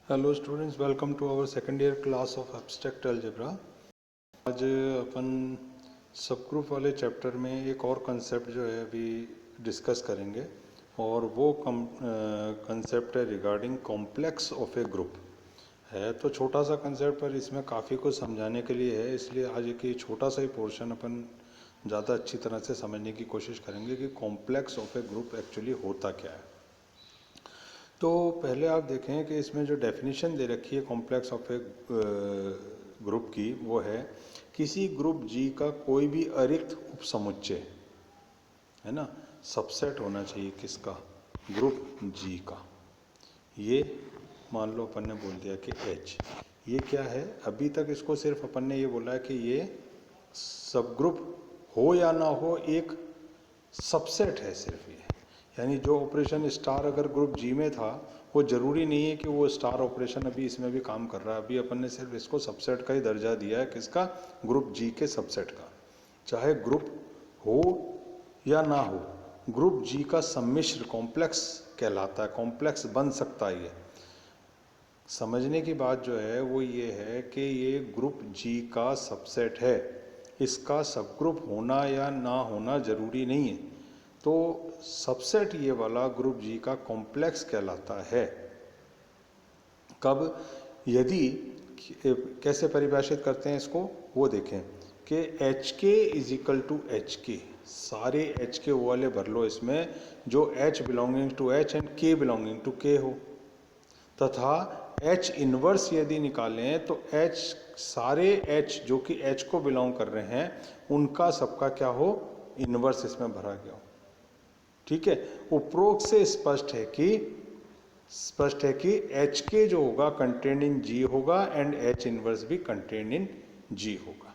Hello students, welcome to our second year class of abstract algebra. आज अपन सब group वाले चैप्टर में एक और कंसेप्ट जो है अभी डिस्कस करेंगे और वो कंसेप्ट है regarding complex of A group. है तो छोटा सा कंसेप्ट पर इसमें काफ़ी कुछ समझाने के लिए है, इसलिए आज एक ये छोटा सा ही पोर्शन अपन ज़्यादा अच्छी तरह से समझने की कोशिश करेंगे कि complex of A group actually होता क्या है। तो पहले आप देखें कि इसमें जो डेफिनेशन दे रखी है कॉम्प्लेक्स ऑफ ए ग्रुप की, वो है किसी ग्रुप जी का कोई भी अरिक्त उपसमुच्चय, है ना, सबसेट होना चाहिए किसका, ग्रुप जी का। ये मान लो अपन ने बोल दिया कि एच, ये क्या है, अभी तक इसको सिर्फ अपन ने ये बोला है कि ये सब ग्रुप हो या ना हो एक सबसेट है सिर्फ ये। यानी जो ऑपरेशन स्टार अगर ग्रुप जी में था वो ज़रूरी नहीं है कि वो स्टार ऑपरेशन अभी इसमें भी काम कर रहा है। अभी अपन ने सिर्फ इसको सबसेट का ही दर्जा दिया है, किसका, ग्रुप जी के सबसेट का। चाहे ग्रुप हो या ना हो, ग्रुप जी का सम्मिश्र कॉम्प्लेक्स कहलाता है, कॉम्प्लेक्स बन सकता है। ये समझने की बात जो है वो ये है कि ये ग्रुप जी का सबसेट है, इसका सब ग्रुप होना या ना होना ज़रूरी नहीं है। तो सबसेट ये वाला ग्रुप जी का कॉम्प्लेक्स कहलाता है। कब, यदि, कैसे परिभाषित करते हैं इसको वो देखें कि एच के इज इक्वल टू एच के, सारे एच के वाले भर लो इसमें जो H belonging to H and K belonging to K हो, तथा एच इनवर्स यदि निकालें तो एच, सारे एच जो कि एच को बिलोंग कर रहे हैं उनका सबका क्या हो, इनवर्स इसमें भरा गया हो। ठीक है, उपरोक्त से स्पष्ट है कि एच के जो होगा कंटेन्ड इन जी होगा एंड एच इनवर्स भी कंटेन्ड इन जी होगा।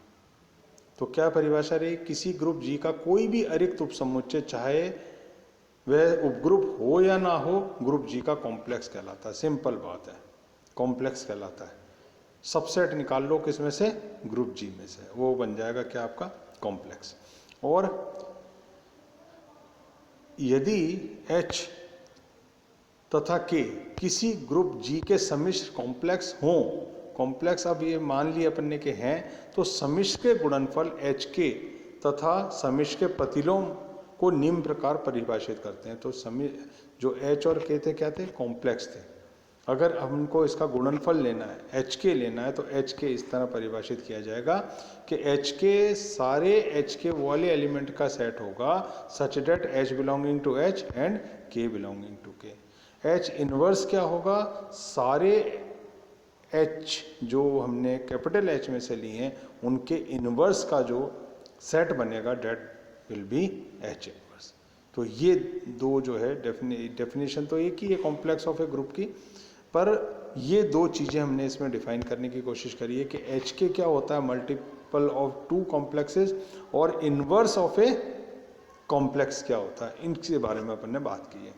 तो क्या परिभाषा रही, किसी ग्रुप जी का कोई भी अरिक्त उपसमुच्चय चाहे वह उपग्रुप हो या ना हो, ग्रुप जी का कॉम्प्लेक्स कहलाता है। सिंपल बात है, कॉम्प्लेक्स कहलाता है। सबसेट निकाल लो किसमें से, ग्रुप जी में से, वो बन जाएगा क्या, आपका कॉम्प्लेक्स। और यदि H तथा K किसी ग्रुप G के सम्मिश्र कॉम्प्लेक्स हों, कॉम्प्लेक्स अब ये मान लिए अपन ने के हैं, तो सम्मिश्र के गुणनफल HK तथा सम्मिश्र के प्रतिलोम को निम्न प्रकार परिभाषित करते हैं। तो जो H और K थे क्या थे, कॉम्प्लेक्स थे। अगर हमको इसका गुणनफल लेना है, एच के लेना है, तो एच के इस तरह परिभाषित किया जाएगा कि एच के सारे एच के वाले एलिमेंट का सेट होगा such that H belonging to H and K belonging to K. H inverse क्या होगा, सारे एच जो हमने कैपिटल एच में से लिए हैं उनके इनवर्स का जो सेट बनेगा that will be H inverse. तो ये दो जो है डेफिनेशन तो एक ही है कॉम्प्लेक्स ऑफ ए ग्रुप की, पर ये दो चीज़ें हमने इसमें डिफाइन करने की कोशिश करी है कि एच के क्या होता है, मल्टीपल ऑफ टू कॉम्प्लेक्सेस, और इनवर्स ऑफ ए कॉम्प्लेक्स क्या होता है, इनके बारे में अपन ने बात की है।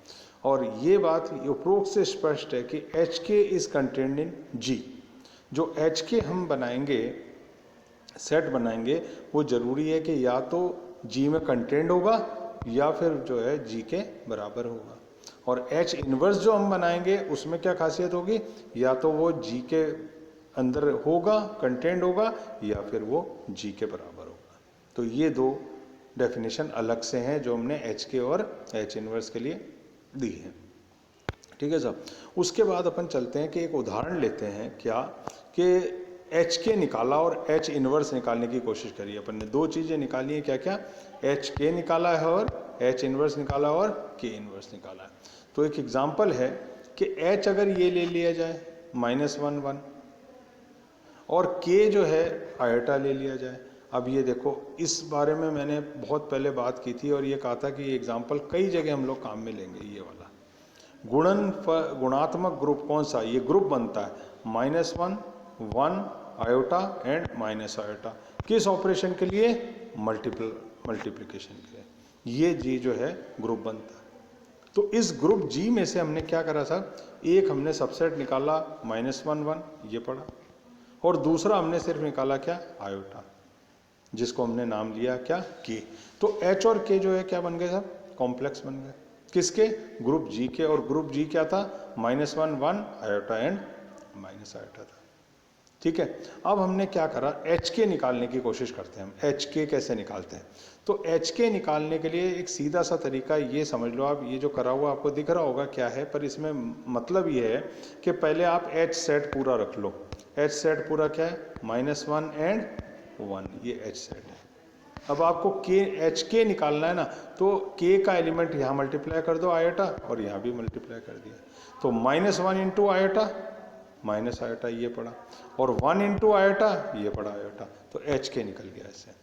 और ये बात उपरोक्त से स्पष्ट है कि एच के इज कंटेन्ड इन जी। जो एच के हम बनाएंगे, सेट बनाएंगे, वो जरूरी है कि या तो जी में कंटेन्ड होगा या फिर जो है जी के बराबर होगा। और एच इनवर्स जो हम बनाएंगे उसमें क्या खासियत होगी, या तो वो जी के अंदर होगा, कंटेंट होगा, या फिर वो जी के बराबर होगा। तो ये दो डेफिनेशन अलग से हैं जो हमने एच के और एच इनवर्स के लिए दी है। ठीक है साहब, उसके बाद अपन चलते हैं कि एक उदाहरण लेते हैं, क्या कि एच के निकाला और एच इनवर्स निकालने की कोशिश करी। अपन ने दो चीज़ें निकाली हैं, क्या क्या, एच के निकाला है और एच इनवर्स निकाला और के इनवर्स निकाला है। तो एक एग्जांपल है कि एच अगर ये ले लिया जाए -1 1, और के जो है आयोटा ले लिया जाए। अब ये देखो, इस बारे में मैंने बहुत पहले बात की थी और ये कहा था कि ये एग्जाम्पल कई जगह हम लोग काम में लेंगे। ये वाला गुणात्मक ग्रुप कौन सा, ये ग्रुप बनता है -1 1 आयोटा एंड माइनस आयोटा, किस ऑपरेशन के लिए, मल्टीप्लिकेशन के लिए। ये जी जो है ग्रुप बनता है। तो इस ग्रुप जी में से हमने क्या करा था, एक हमने सबसेट निकाला -1 1, ये पढ़ा, और दूसरा हमने सिर्फ निकाला क्या, आयोटा, जिसको हमने नाम लिया क्या, के। तो एच और के जो है क्या बन गए साहब, कॉम्प्लेक्स बन गए, किसके, ग्रुप जी के। और ग्रुप जी क्या था, -1 1 आयोटा एंड माइनस आयोटा था। ठीक है, अब हमने क्या करा, एच के निकालने की कोशिश करते हैं हम। एच के कैसे निकालते हैं? तो एच के निकालने के लिए एक सीधा सा तरीका ये समझ लो आप, ये जो करा हुआ आपको दिख रहा होगा क्या है, पर इसमें मतलब ये है कि पहले आप एच सेट पूरा रख लो। एच सेट पूरा क्या है? -1 एंड 1, ये एच सेट है। अब आपको के एच के निकालना है ना, तो के का एलिमेंट यहाँ मल्टीप्लाई कर दो आयोटा, और यहाँ भी मल्टीप्लाई कर दिया, तो -1 इंटू आयोटा माइनस आयोटा ये पड़ा, और 1 इंटू आयोटा ये पड़ा आयोटा, तो एच के निकल गया ऐसे।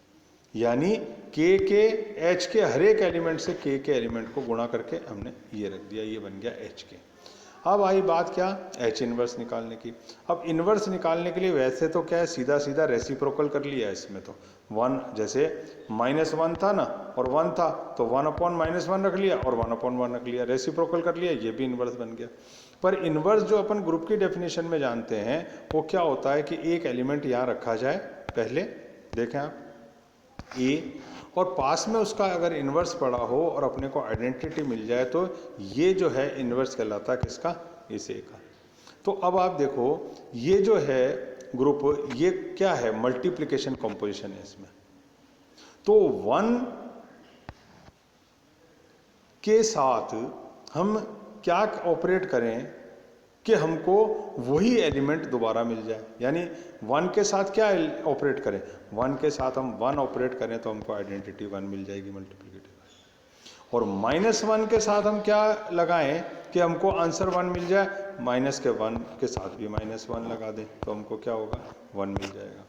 यानी के एच के हर एक एलिमेंट से के एलिमेंट को गुणा करके हमने ये रख दिया, ये बन गया एच के। अब आई बात क्या, एच इनवर्स निकालने की। अब इनवर्स निकालने के लिए वैसे तो क्या है, सीधा सीधा रेसिप्रोकल कर लिया इसमें, तो 1 जैसे -1 था ना और 1 था, तो 1/-1 रख लिया और 1/1 रख लिया, रेसिप्रोकल कर लिया, ये भी इनवर्स बन गया। पर इनवर्स जो अपन ग्रुप की डेफिनेशन में जानते हैं वो क्या होता है कि एक एलिमेंट यहाँ रखा जाए, पहले देखें आप ए, और पास में उसका अगर इन्वर्स पड़ा हो और अपने को आइडेंटिटी मिल जाए, तो ये जो है इन्वर्स कहलाता है किसका, इस ए का। तो अब आप देखो ये जो है ग्रुप, ये क्या है, मल्टीप्लिकेशन कंपोजिशन है इसमें। तो 1 के साथ हम क्या ऑपरेट करें कि हमको वही एलिमेंट दोबारा मिल जाए, यानी 1 के साथ क्या ऑपरेट करें, 1 के साथ हम 1 ऑपरेट करें तो हमको आइडेंटिटी 1 मिल जाएगी मल्टीप्लिकेटिव। और -1 के साथ हम क्या लगाएं कि हमको आंसर 1 मिल जाए, -1 के साथ भी -1 लगा दें तो हमको क्या होगा, 1 मिल जाएगा।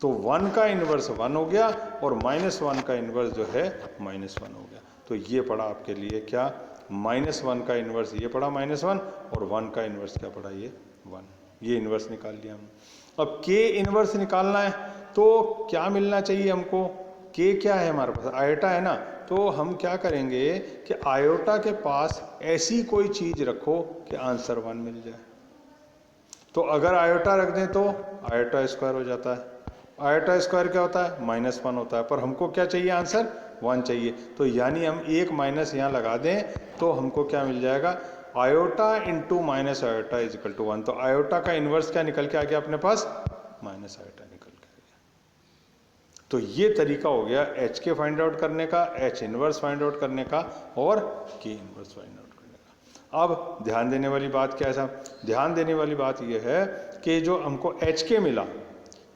तो 1 का इन्वर्स 1 हो गया और -1 का इन्वर्स जो है -1 हो गया। तो ये पड़ा आपके लिए क्या, -1 का इन्वर्स ये पड़ा -1, और 1 का इन्वर्स क्या पड़ा, ये 1। ये इन्वर्स निकाल लिया हमने। अब के इन्वर्स निकालना है तो क्या मिलना चाहिए हमको, के क्या है हमारे पास, आयोटा है ना, तो हम क्या करेंगे कि आयोटा के पास ऐसी कोई चीज रखो कि आंसर 1 मिल जाए। तो अगर आयोटा रख दें तो आयोटा स्क्वायर हो जाता है। आयोटा स्क्वायर क्या होता है, -1 होता है, पर हमको क्या चाहिए, आंसर 1 चाहिए। तो यानी हम एक माइनस यहाँ लगा दें तो हमको क्या मिल जाएगा, iota into minus iota is equal to 1। तो आयोटा का इन्वर्स क्या निकल के आ गया अपने पास, माइनस आयोटा निकल के आ गया। तो ये तरीका हो गया एच के फाइंड आउट करने का, एच इनवर्स फाइंड आउट करने का, और के इनवर्स फाइंड आउट करने का। अब ध्यान देने वाली बात क्या है साहब, ध्यान देने वाली बात यह है कि जो हमको एच के मिला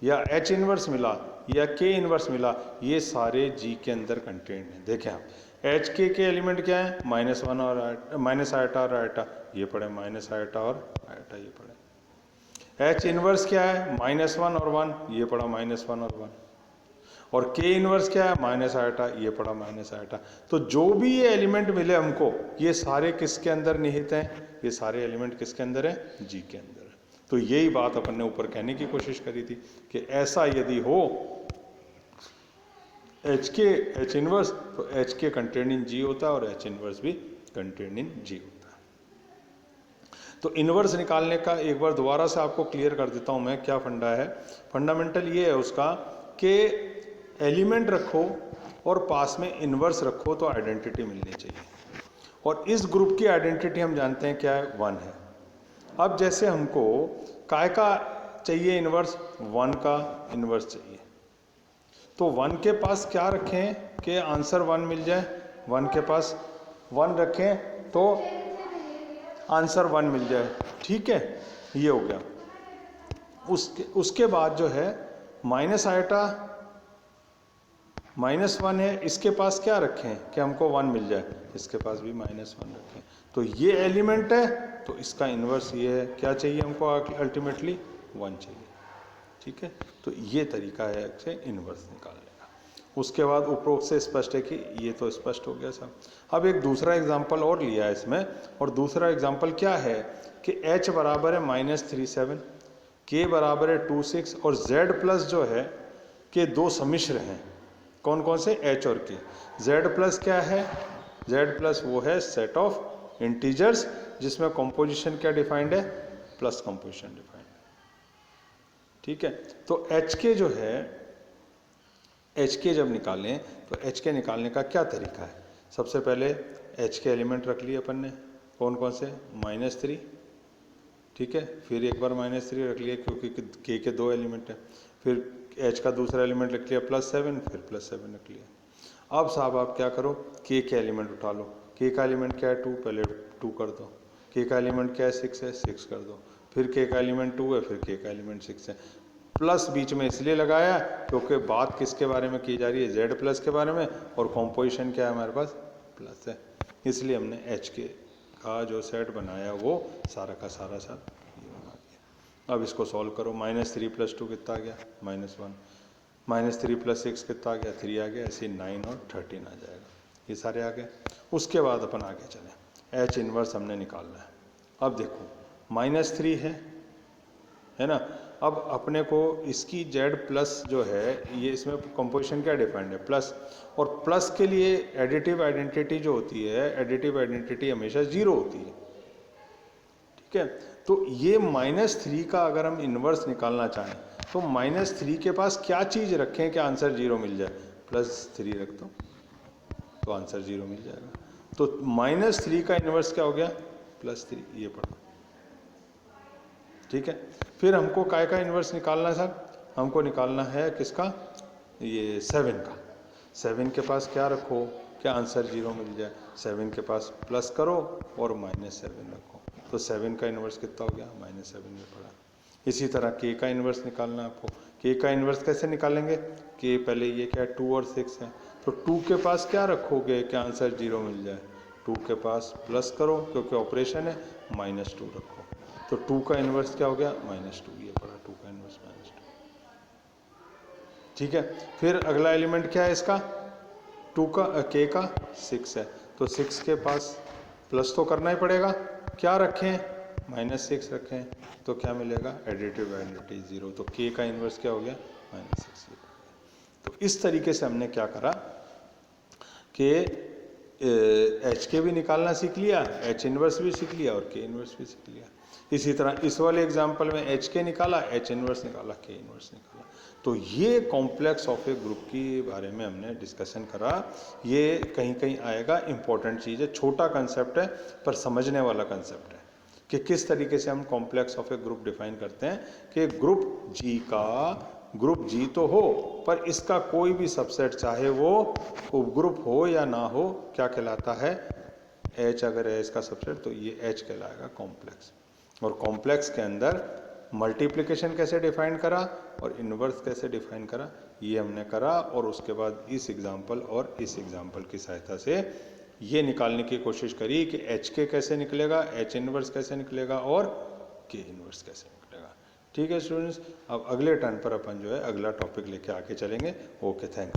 या एच इनवर्स मिला या के इनवर्स मिला, ये सारे जी के अंदर कंटेंट हैं। देखें आप एच के एलिमेंट क्या है, -1 और माइनस आयोटा और आयोटा, ये पड़े माइनस आयोटा और आयोटा, ये पड़े। एच इनवर्स क्या है, -1 और 1, ये पड़ा -1 और 1। और के इनवर्स क्या है, माइनस आयोटा, ये पड़ा माइनस आयोटा। तो जो भी ये एलिमेंट मिले हमको, ये सारे किसके अंदर निहित हैं, ये सारे एलिमेंट किसके अंदर है, जी के अंदर है। तो यही बात अपन ने ऊपर कहने की कोशिश करी थी कि ऐसा यदि हो एच इनवर्स, तो एच के कंटेंट इन जी होता है और एच इनवर्स भी कंटेंट इन जी होता है। तो इनवर्स निकालने का एक बार दोबारा से आपको क्लियर कर देता हूं मैं, क्या फंडा है। फंडामेंटल ये है उसका कि एलिमेंट रखो और पास में इनवर्स रखो तो आइडेंटिटी मिलनी चाहिए, और इस ग्रुप की आइडेंटिटी हम जानते हैं क्या है, 1 है। अब जैसे हमको काय का चाहिए इनवर्स, 1 का इनवर्स चाहिए, तो 1 के पास क्या रखें कि आंसर 1 मिल जाए, 1 के पास 1 रखें तो आंसर 1 मिल जाए, ठीक है, ये हो गया। उसके बाद जो है माइनस आयोटा -1 है, इसके पास क्या रखें कि हमको 1 मिल जाए, इसके पास भी -1 रखें, तो ये एलिमेंट है, तो इसका इन्वर्स ये है, क्या चाहिए हमको अल्टीमेटली 1 चाहिए, ठीक है। तो ये तरीका है से इन्वर्स निकालने का। उसके बाद उपरोक्त से स्पष्ट है कि ये तो स्पष्ट हो गया साहब। अब एक दूसरा एग्जाम्पल और लिया है इसमें, और दूसरा एग्जाम्पल क्या है कि h बराबर है -37, k बराबर है 26, और z प्लस जो है के दो सम्मिश्र हैं, कौन कौन से, h और k। z प्लस क्या है, z प्लस वो है सेट ऑफ इंटीजर्स जिसमें कंपोजिशन क्या डिफाइंड है, प्लस कंपोजिशन डिफाइंड, ठीक है। तो एच के जो है, एच के जब निकालें तो एच के निकालने का क्या तरीका है, सबसे पहले एच के एलिमेंट रख लिए अपन ने, कौन कौन से, -3, ठीक है। फिर एक बार -3 रख लिया क्योंकि k के 2 एलिमेंट है। फिर h का दूसरा एलिमेंट रख लिया +7, फिर +7 रख लिया। अब साहब आप क्या करो, k के एलिमेंट उठा लो। k का एलिमेंट क्या है 2, पहले 2 कर दो। k का एलिमेंट क्या है 6 है, 6 कर दो। फिर k का एलिमेंट 2 है, फिर k का एलिमेंट 6 है। प्लस बीच में इसलिए लगाया क्योंकि बात किसके बारे में की जा रही है, Z+ के बारे में, और कॉम्पोजिशन क्या है हमारे पास प्लस है, इसलिए हमने H के का जो सेट बनाया वो सारा का सारा साथ ये बना दिया। अब इसको सॉल्व करो, -3 + 2 कितना आ गया -1, -3 + 6 कितना आ गया 3 आ गया, ऐसे 9 और 13 आ जाएगा। ये सारे आ गए। उसके बाद अपन आगे चलें, H इन्वर्स हमने निकालना है। अब देखो -3 है ना। अब अपने को इसकी Z+ जो है ये, इसमें कंपोजिशन क्या डिफाइंड है प्लस, और प्लस के लिए एडिटिव आइडेंटिटी जो होती है, एडिटिव आइडेंटिटी हमेशा 0 होती है, ठीक है। तो ये -3 का अगर हम इन्वर्स निकालना चाहें तो -3 के पास क्या चीज़ रखें कि आंसर 0 मिल जाए, +3 रख दो तो आंसर 0 मिल जाएगा। तो -3 का इन्वर्स क्या हो गया +3, ये पढ़ो, ठीक है। फिर हमको काय का इन्वर्स निकालना है सर, हमको निकालना है किसका, ये 7 का। 7 के पास क्या रखो क्या आंसर 0 मिल जाए, 7 के पास प्लस करो और -7 रखो, तो 7 का इन्वर्स कितना हो गया -7 में पड़ा। इसी तरह k का इन्वर्स निकालना है आपको। k का इन्वर्स कैसे निकालेंगे, k पहले ये क्या है 2 और 6 है, तो 2 के पास क्या रखोगे कि आंसर 0 मिल जाए, 2 के पास प्लस करो क्योंकि ऑपरेशन है, -2 रखो, तो 2 का इन्वर्स क्या हो गया -2, ये पड़ा 2 का इन्वर्स -2, ठीक है। फिर अगला एलिमेंट क्या है इसका, 2 का k का 6 है, तो 6 के पास प्लस तो करना ही पड़ेगा, क्या रखें -6 रखें, तो क्या मिलेगा एडिटिव आइडेंटिटी 0, तो k का इन्वर्स क्या हो गया -6। तो इस तरीके से हमने क्या करा कि H के भी निकालना सीख लिया, H इन्वर्स भी सीख लिया और K इन्वर्स भी सीख लिया। इसी तरह इस वाले एग्जाम्पल में H के निकाला, H इन्वर्स निकाला, K इन्वर्स निकाला। तो ये कॉम्प्लेक्स ऑफ ए ग्रुप के बारे में हमने डिस्कशन करा। ये कहीं कहीं आएगा, इम्पोर्टेंट चीज़ है, छोटा कंसेप्ट है पर समझने वाला कंसेप्ट है कि किस तरीके से हम complex of A group define करते हैं कि ग्रुप G तो हो पर इसका कोई भी सबसेट चाहे वो उपग्रुप हो या ना हो क्या कहलाता है, H अगर है इसका सबसेट तो ये H कहलाएगा कॉम्प्लेक्स। और कॉम्प्लेक्स के अंदर मल्टीप्लिकेशन कैसे डिफाइन करा और इन्वर्स कैसे डिफाइन करा ये हमने करा, और उसके बाद इस एग्जाम्पल और इस एग्जाम्पल की सहायता से ये निकालने की कोशिश करी कि H के कैसे निकलेगा, H इन्वर्स कैसे निकलेगा और K इन्वर्स कैसे निकलेगा। ठीक है स्टूडेंट्स, अब अगले टर्न पर अपन जो है अगला टॉपिक लेके आगे चलेंगे। Okay, thanks.